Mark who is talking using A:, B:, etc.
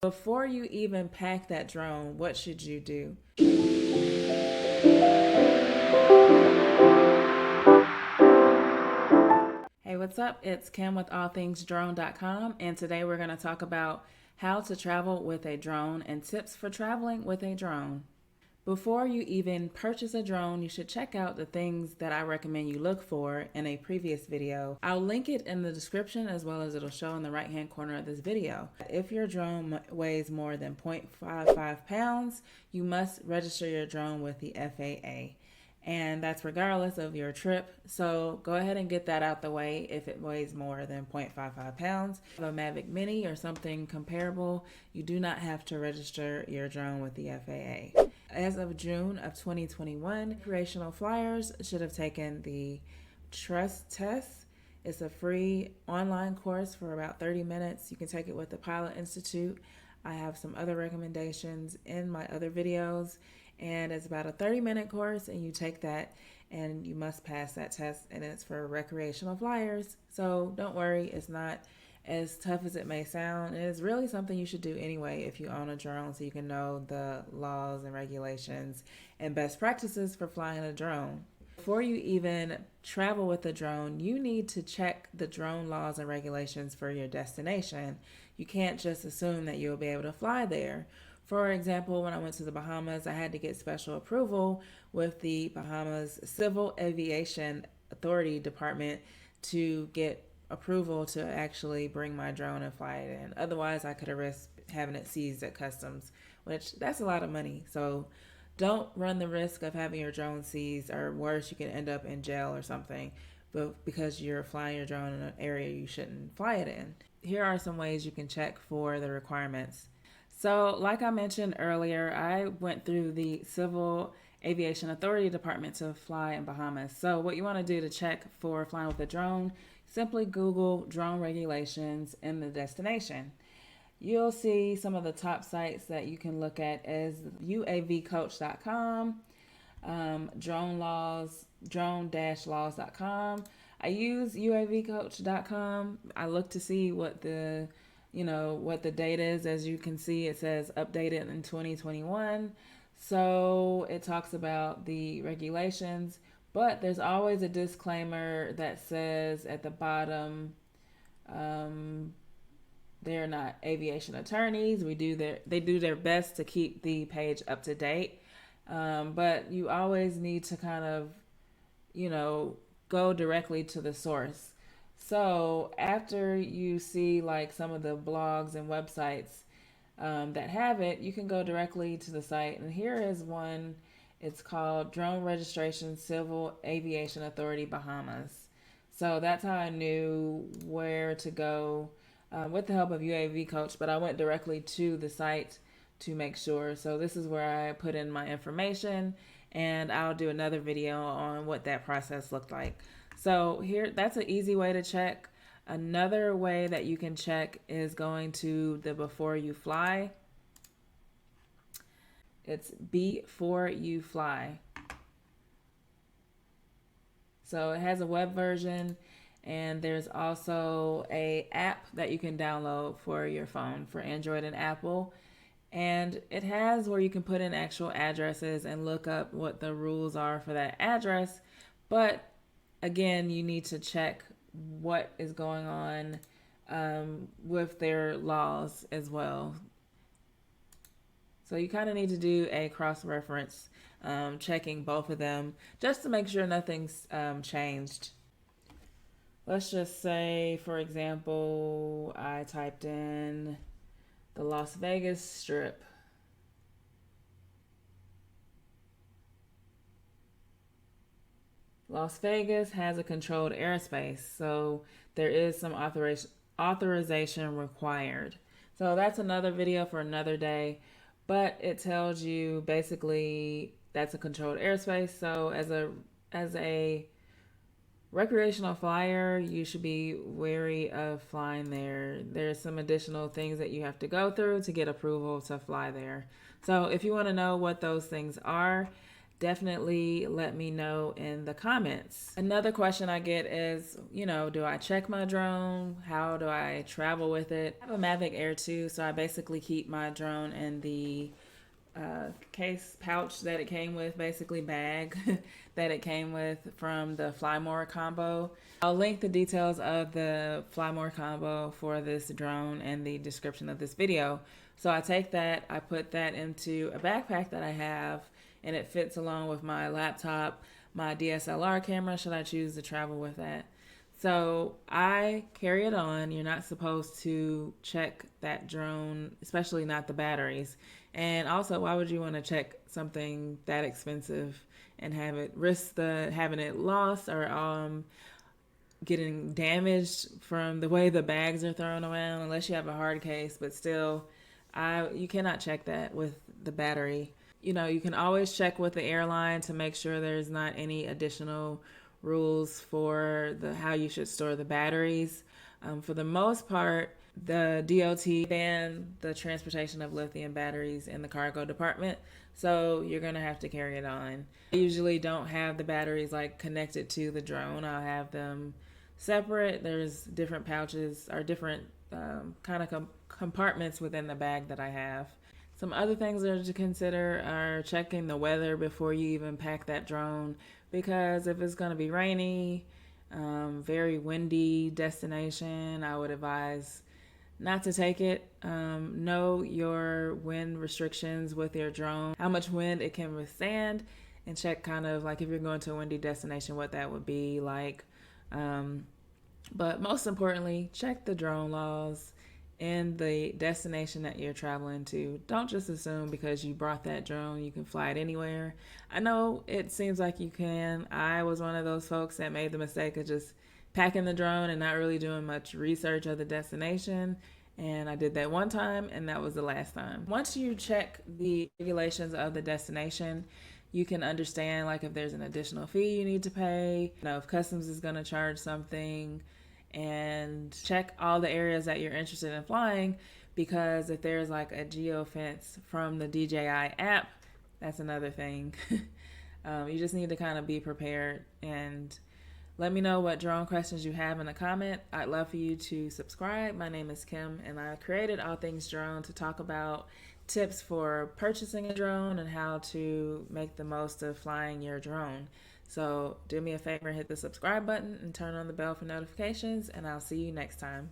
A: Before you even pack that drone, what should you do? Hey, what's up? It's Kim with allthingsdrone.com, and today we're going to talk about how to travel with a drone and tips for traveling with a drone. Before you even purchase a drone, you should check out the things that I recommend you look for in a previous video. I'll link it in the description as well as it'll show in the right hand corner of this video. If your drone weighs more than 0.55 pounds, you must register your drone with the FAA. And that's regardless of your trip. So go ahead and get that out the way if it weighs more than 0.55 pounds. If a Mavic Mini or something comparable, you do not have to register your drone with the FAA. As of June of 2021, recreational flyers should have taken the Trust Test. It's a free online course for about 30 minutes. You can take it with the Pilot Institute. I have some other recommendations in my other videos, and it's about a 30-minute course, and you take that and you must pass that test, and it's for recreational flyers. So don't worry, it's not as tough as it may sound. It is really something you should do anyway if you own a drone, so you can know the laws and regulations and best practices for flying a drone. Before you even travel with a drone, you need to check the drone laws and regulations for your destination. You can't just assume that you'll be able to fly there. For example, when I went to the Bahamas, I had to get special approval with the Bahamas Civil Aviation Authority Department to get approval to actually bring my drone and fly it in. Otherwise, I could have risked having it seized at customs, which that's a lot of money. So don't run the risk of having your drone seized, or worse, you can end up in jail or something, but because you're flying your drone in an area you shouldn't fly it in. Here are some ways you can check for the requirements. So, like I mentioned earlier, I went through the Civil Aviation Authority Department to fly in Bahamas. So, what you want to do to check for flying with a drone, simply Google drone regulations in the destination. You'll see some of the top sites that you can look at as uavcoach.com, drone-laws.com. I use uavcoach.com. I look to see what the date is. As you can see, it says updated in 2021. So it talks about the regulations, but there's always a disclaimer that says at the bottom, they're not aviation attorneys. They do their best to keep the page up to date. But you always need to kind of, go directly to the source. So after you see like some of the blogs and websites that have it, you can go directly to the site. And here is one. It's called Drone Registration Civil Aviation Authority Bahamas. So that's how I knew where to go with the help of UAV Coach, but I went directly to the site to make sure. So this is where I put in my information, and I'll do another video on what that process looked like. So here, that's an easy way to check. Another way that you can check is going to the Before You Fly. It's Before You Fly. So it has a web version, and there's also a app that you can download for your phone for Android and Apple. And it has where you can put in actual addresses and look up what the rules are for that address. But again, you need to check what is going on with their laws as well. So you kind of need to do a cross-reference, checking both of them just to make sure nothing's changed. Let's just say, for example, I typed in the Las Vegas Strip. Las Vegas has a controlled airspace, so there is some authorization required. So that's another video for another day, but it tells you basically that's a controlled airspace. So as a recreational flyer, you should be wary of flying there. There's some additional things that you have to go through to get approval to fly there. So if you want to know what those things are, Definitely let me know in the comments. Another question I get is, do I check my drone? How do I travel with it? I have a Mavic Air 2, so I basically keep my drone in the case pouch that it came with, basically bag that it came with from the Flymore combo. I'll link the details of the Flymore combo for this drone in the description of this video. So I take that, I put that into a backpack that I have, and it fits along with my laptop, my DSLR camera, should I choose to travel with that. So I carry it on. You're not supposed to check that drone, especially not the batteries. And also, why would you want to check something that expensive and have it risk having it lost or getting damaged from the way the bags are thrown around, unless you have a hard case. But still, you cannot check that with the battery. You can always check with the airline to make sure there's not any additional rules for how you should store the batteries. For the most part, the DOT banned the transportation of lithium batteries in the cargo department, so you're gonna have to carry it on. I usually don't have the batteries connected to the drone. I'll have them separate. There's different pouches or different kind of compartments within the bag that I have. Some other things that are to consider are checking the weather before you even pack that drone, because if it's going to be rainy, very windy destination, I would advise not to take it. Know your wind restrictions with your drone, how much wind it can withstand, and check kind of if you're going to a windy destination, what that would be like. But most importantly, check the drone laws in the destination that you're traveling to. Don't just assume because you brought that drone you can fly it anywhere. I know it seems like you can. I was one of those folks that made the mistake of just packing the drone and not really doing much research of the destination. And I did that one time, and that was the last time. Once you check the regulations of the destination, you can understand if there's an additional fee you need to pay, if customs is going to charge something, and check all the areas that you're interested in flying, because if there's a geofence from the DJI app, that's another thing. You just need to kind of be prepared, and let me know what drone questions you have in the comment. I'd love for you to subscribe. My name is Kim, and I created All Things Drone to talk about tips for purchasing a drone and how to make the most of flying your drone. So do me a favor, hit the subscribe button and turn on the bell for notifications, and I'll see you next time.